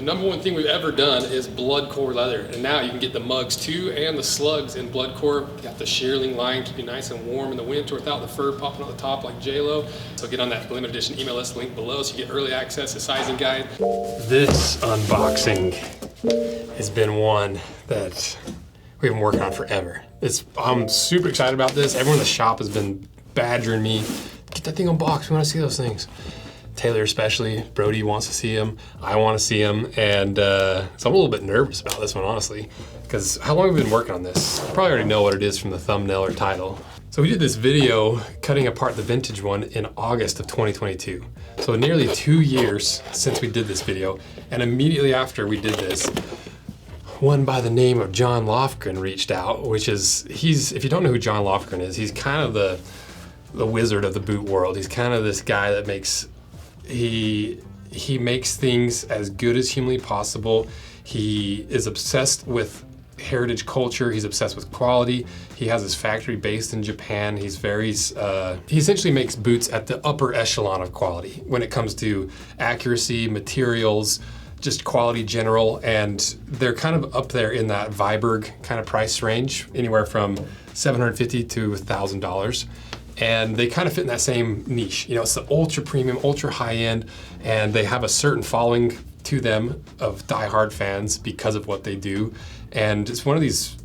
The number one thing we've ever done is blood core leather. And now you can get the mugs too and the slugs in blood core. You got the shearling line, keep you nice and warm in the winter without the fur popping out the top like J-Lo. So get on that limited edition email list link below so you get early access to sizing guide. This unboxing has been one that we've been working on forever. I'm super excited about this. Everyone in the shop has been badgering me, get that thing unboxed, we want to see those things. Taylor especially, Brody wants to see him, I want to see him, and so I'm a little bit nervous about this one, honestly, because how long have we been working on this? You probably already know what it is from the thumbnail or title. So we did this video cutting apart the vintage one in August of 2022. So nearly 2 years since we did this video, and immediately after we did this, one by the name of John Lofgren reached out, which is, if you don't know who John Lofgren is, he's kind of the wizard of the boot world. He's kind of this guy that makes things as good as humanly possible. He is obsessed with heritage culture. He's obsessed with quality. He has his factory based in Japan. He essentially makes boots at the upper echelon of quality when it comes to accuracy, materials, just quality general, and they're kind of up there in that Viberg kind of price range, anywhere from $750 to $1,000. And they kind of fit in that same niche. You know, it's the ultra premium, ultra high end, and they have a certain following to them of diehard fans because of what they do. And it's one of these,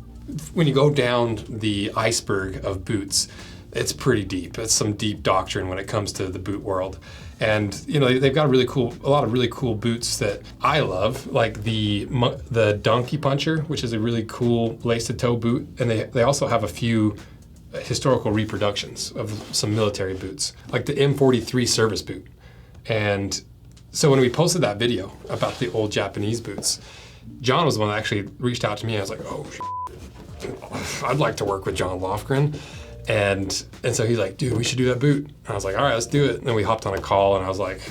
when you go down the iceberg of boots, it's pretty deep. It's some deep doctrine when it comes to the boot world. And you know, they've got a lot of really cool boots that I love, like the Donkey Puncher, which is a really cool lace-to toe boot. And they also have a few historical reproductions of some military boots, like the M43 service boot. And so when we posted that video about the old Japanese boots, John was the one that actually reached out to me. I was like, oh, I'd like to work with John Lofgren. And so he's like, dude, we should do that boot. And I was like, all right, let's do it. And then we hopped on a call, and I was like,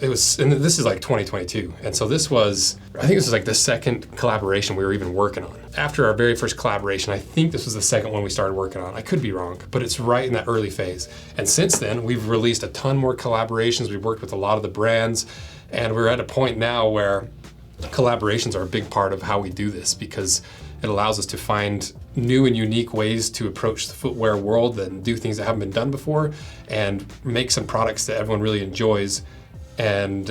and this is like 2022. And so I think this was like the second collaboration we were even working on. After our very first collaboration, I think this was the second one we started working on. I could be wrong, but it's right in that early phase. And since then, we've released a ton more collaborations. We've worked with a lot of the brands, and we're at a point now where collaborations are a big part of how we do this, because it allows us to find new and unique ways to approach the footwear world and do things that haven't been done before, and make some products that everyone really enjoys. And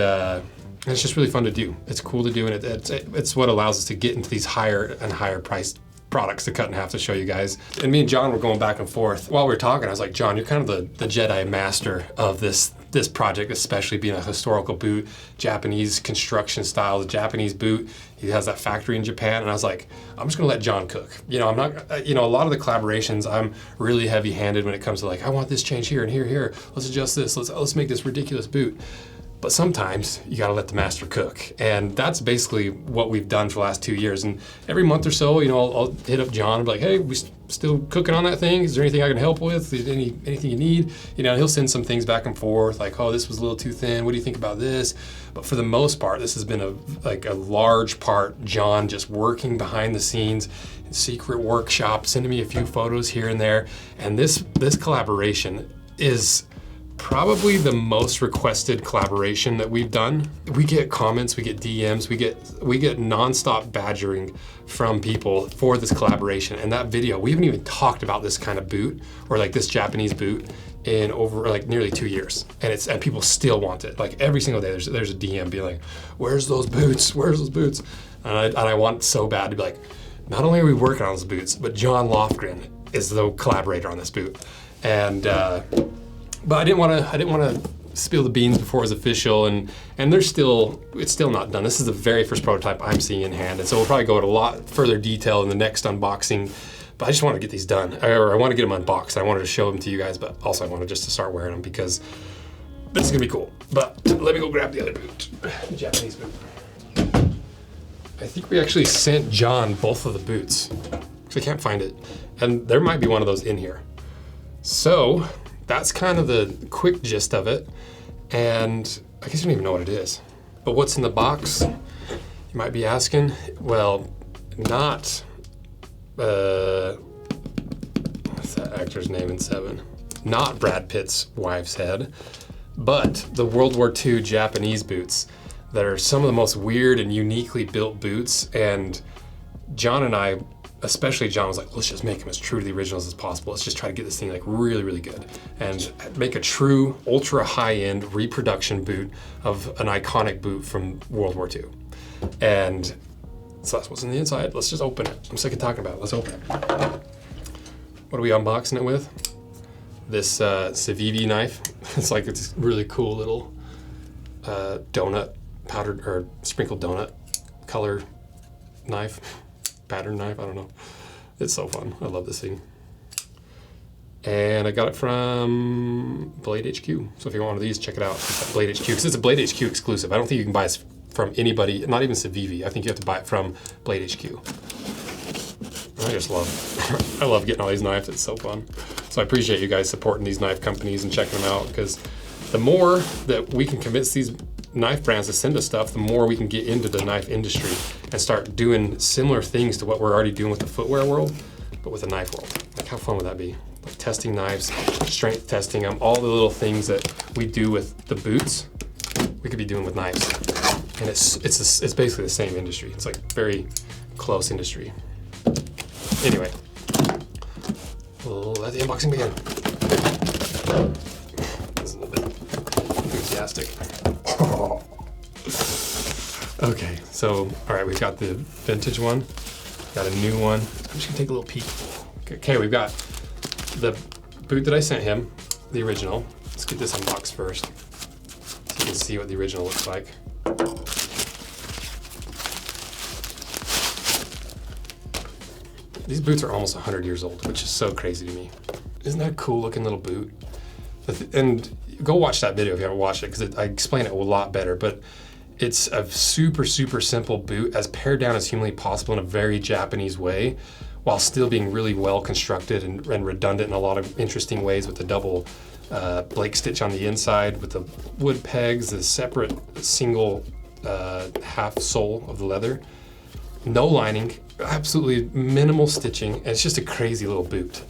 it's just really fun to do. It's cool to do, and it's what allows us to get into these higher and higher priced products to cut in half to show you guys. And me and John were going back and forth. While we were talking, I was like, John, you're kind of the Jedi master of this project, especially being a historical boot, Japanese construction style, the Japanese boot. He has that factory in Japan. And I was like, I'm just gonna let John cook. You know, I'm not, you know, a lot of the collaborations, I'm really heavy handed when it comes to like, I want this change here and here. Let's adjust this. Let's make this ridiculous boot. But sometimes you gotta let the master cook. And that's basically what we've done for the last 2 years. And every month or so, you know, I'll hit up John and be like, hey, we still cooking on that thing? Is there anything I can help with? Anything you need? You know, he'll send some things back and forth, like, oh, this was a little too thin. What do you think about this? But for the most part, this has been a large part, John just working behind the scenes, secret workshop, sending me a few photos here and there. And this collaboration is probably the most requested collaboration that we've done. We get comments, we get DMs, we get nonstop badgering from people for this collaboration. And that video, we haven't even talked about this kind of boot, or like this Japanese boot, in over like nearly 2 years. And people still want it. Like every single day there's a DM being like, where's those boots? Where's those boots? And I want so bad to be like, not only are we working on those boots, but John Lofgren is the collaborator on this boot. And but I didn't want to spill the beans before it was official, and it's still not done. This is the very first prototype I'm seeing in hand, and so we'll probably go into a lot further detail in the next unboxing. But I just want to get these done, or I want to get them unboxed. I wanted to show them to you guys, but also I wanted just to start wearing them because this is gonna be cool. But let me go grab the other boot, the Japanese boot. I think we actually sent John both of the boots, because I can't find it, and there might be one of those in here. So that's kind of the quick gist of it. And I guess you don't even know what it is. But what's in the box, you might be asking? Well, not, what's that actor's name in Seven? Not Brad Pitt's wife's head, but the World War II Japanese boots that are some of the most weird and uniquely built boots. And John and I, especially John, was like, let's just make them as true to the originals as possible. Let's just try to get this thing like really, really good and make a true ultra high-end reproduction boot of an iconic boot from World War II. And so that's what's in the inside. Let's just open it. I'm sick of talking about it. Let's open it. What are we unboxing it with? This Civivi knife. It's like it's really cool little donut, powdered or sprinkled donut color knife, pattern knife, I don't know. It's so fun. I love this thing. And I got it from Blade HQ. So if you want one of these, check it out at Blade HQ, because it's a Blade HQ exclusive. I don't think you can buy it from anybody, not even Civivi. I think you have to buy it from Blade HQ. I just love, I love getting all these knives. It's so fun. So I appreciate you guys supporting these knife companies and checking them out, because the more that we can convince these knife brands to send us stuff, the more we can get into the knife industry and start doing similar things to what we're already doing with the footwear world, but with the knife world. Like, how fun would that be? Like testing knives, strength testing them, all the little things that we do with the boots, we could be doing with knives. And it's basically the same industry. It's like very close industry. Anyway, we'll let the unboxing begin. This is a bit enthusiastic. Okay, so, all right, we've got the vintage one, got a new one. I'm just gonna take a little peek. Okay, we've got the boot that I sent him, the original. Let's get this unboxed first, so you can see what the original looks like. These boots are almost 100 years old, which is so crazy to me. Isn't that a cool looking little boot? And go watch that video if you haven't watched it, because I explain it a lot better, but it's a super, super simple boot, as pared down as humanly possible in a very Japanese way, while still being really well constructed and redundant in a lot of interesting ways, with the double Blake stitch on the inside, with the wood pegs, the separate single half sole of the leather, no lining, absolutely minimal stitching, and it's just a crazy little boot.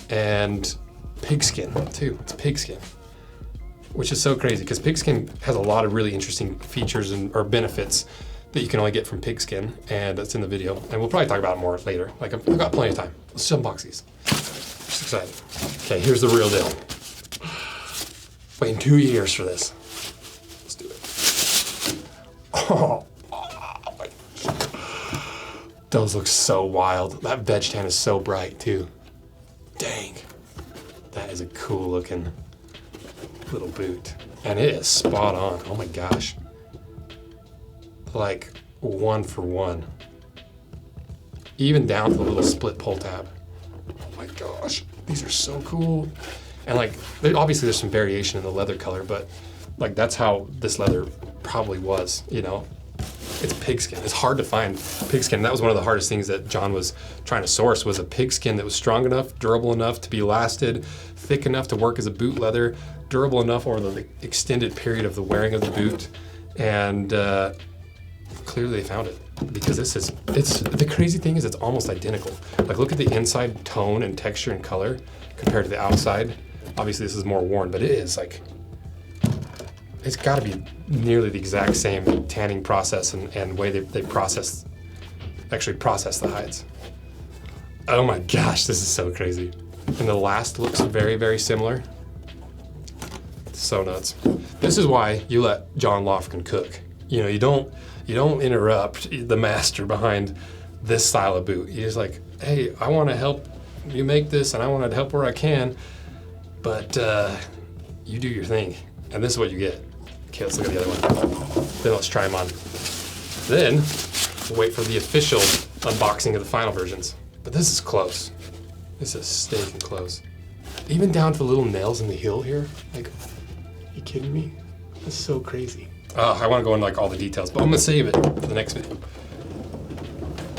And pigskin too, it's pigskin, which is so crazy, because pigskin has a lot of really interesting features or benefits that you can only get from pigskin, and that's in the video. And we'll probably talk about it more later. Like, I've got plenty of time. Let's just unbox these. Just excited. Okay, here's the real deal. Waiting 2 years for this. Let's do it. Oh my gosh. Those look so wild. That veg tan is so bright too. Dang. That is a cool looking little boot. And it is spot on. Oh my gosh. Like 1 for 1. Even down to the little split pull tab. Oh my gosh. These are so cool. And like, obviously there's some variation in the leather color, but like that's how this leather probably was, you know? It's pigskin. It's hard to find pigskin. That was one of the hardest things that John was trying to source, was a pigskin that was strong enough, durable enough to be lasted, thick enough to work as a boot leather, durable enough over the extended period of the wearing of the boot. And clearly they found it, because the crazy thing is it's almost identical. Like, look at the inside tone and texture and color compared to the outside. Obviously this is more worn, but it is like, it's got to be nearly the exact same tanning process and way they actually process the hides. Oh my gosh, this is so crazy. And the last looks very, very similar. It's so nuts. This is why you let John Lofgren cook. You know, you don't interrupt the master behind this style of boot. You're just like, hey, I want to help you make this, and I want to help where I can, but you do your thing. And this is what you get. Okay, let's look at the other one. Then let's try them on. Then we'll wait for the official unboxing of the final versions. But this is close. This is stinking close. Even down to the little nails in the heel here. Like, are you kidding me? That's so crazy. I want to go into like all the details, but I'm gonna save it for the next video.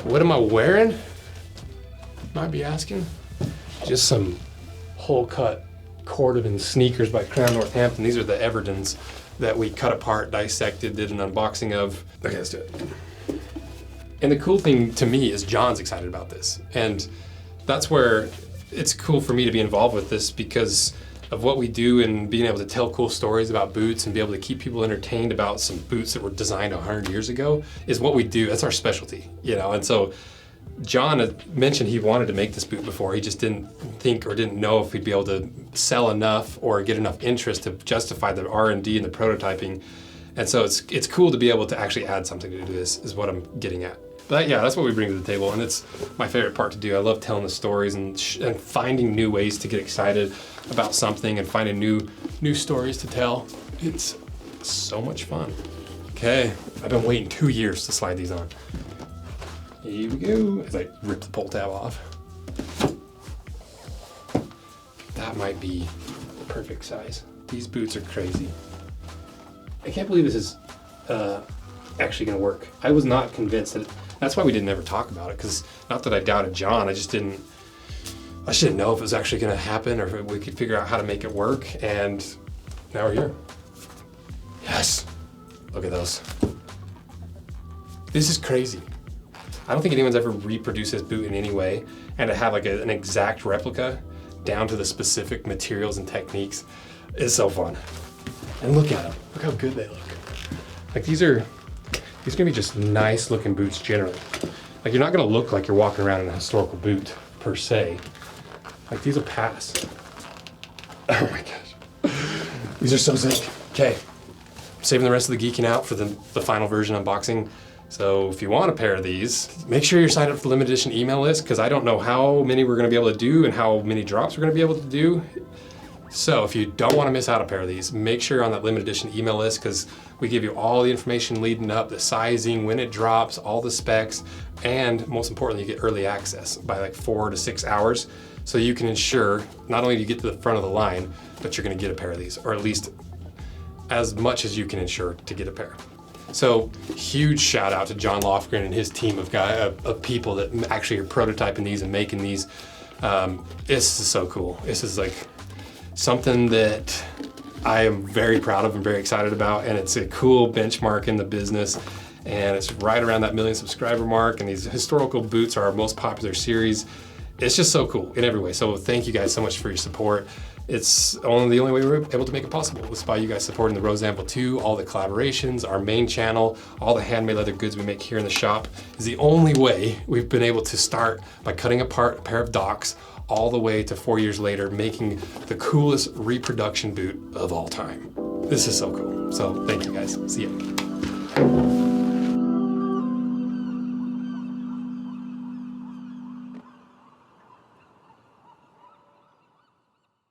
What am I wearing? Might be asking. Just some whole cut cordovan sneakers by Crown Northampton. These are the Evertons that we cut apart, dissected, did an unboxing of. Okay, let's do it. And the cool thing to me is John's excited about this. And that's where it's cool for me to be involved with this, because of what we do and being able to tell cool stories about boots and be able to keep people entertained about some boots that were designed 100 years ago is what we do. That's our specialty, you know. And so John had mentioned he wanted to make this boot before. He just didn't think or didn't know if we'd be able to sell enough or get enough interest to justify the R&D and the prototyping. And so it's cool to be able to actually add something to this, is what I'm getting at. But yeah, that's what we bring to the table, and it's my favorite part to do. I love telling the stories and finding new ways to get excited about something and finding new stories to tell. It's so much fun. Okay, I've been waiting 2 years to slide these on. Here we go. As I rip the pull tab off. That might be the perfect size. These boots are crazy. I can't believe this is actually gonna work. I was not convinced that, that's why we didn't ever talk about it, because not that I doubted John, I just didn't know if it was actually gonna happen or if we could figure out how to make it work, and now we're here. Yes, look at those. This is crazy. I don't think anyone's ever reproduced this boot in any way, and to have like an exact replica down to the specific materials and techniques is so fun. And look at them, look how good they look. Like these are gonna be just nice looking boots generally. Like you're not gonna look like you're walking around in a historical boot per se. Like these will pass. Oh my gosh. These are so sick. Okay, saving the rest of the geeking out for the final version unboxing. So if you want a pair of these, make sure you're signed up for the limited edition email list, because I don't know how many we're gonna be able to do and how many drops we're gonna be able to do. So if you don't want to miss out a pair of these, make sure you're on that limited edition email list, because we give you all the information leading up, the sizing, when it drops, all the specs, and most importantly, you get early access by like 4 to 6 hours. So you can ensure not only do you get to the front of the line, but you're going to get a pair of these, or at least as much as you can ensure to get a pair. So huge shout out to John Lofgren and his team of people that actually are prototyping these and making these. This is so cool. This is like something that I am very proud of and very excited about, and it's a cool benchmark in the business, and it's right around that 1 million subscriber mark, and these historical boots are our most popular series. It's just so cool in every way. So thank you guys so much for your support. It's the only way we were able to make it possible was by you guys supporting the Rose Anvil 2, all the collaborations, our main channel, all the handmade leather goods we make here in the shop is the only way we've been able to start by cutting apart a pair of docks all the way to 4 years later, making the coolest reproduction boot of all time. This is so cool. So thank you guys. See ya.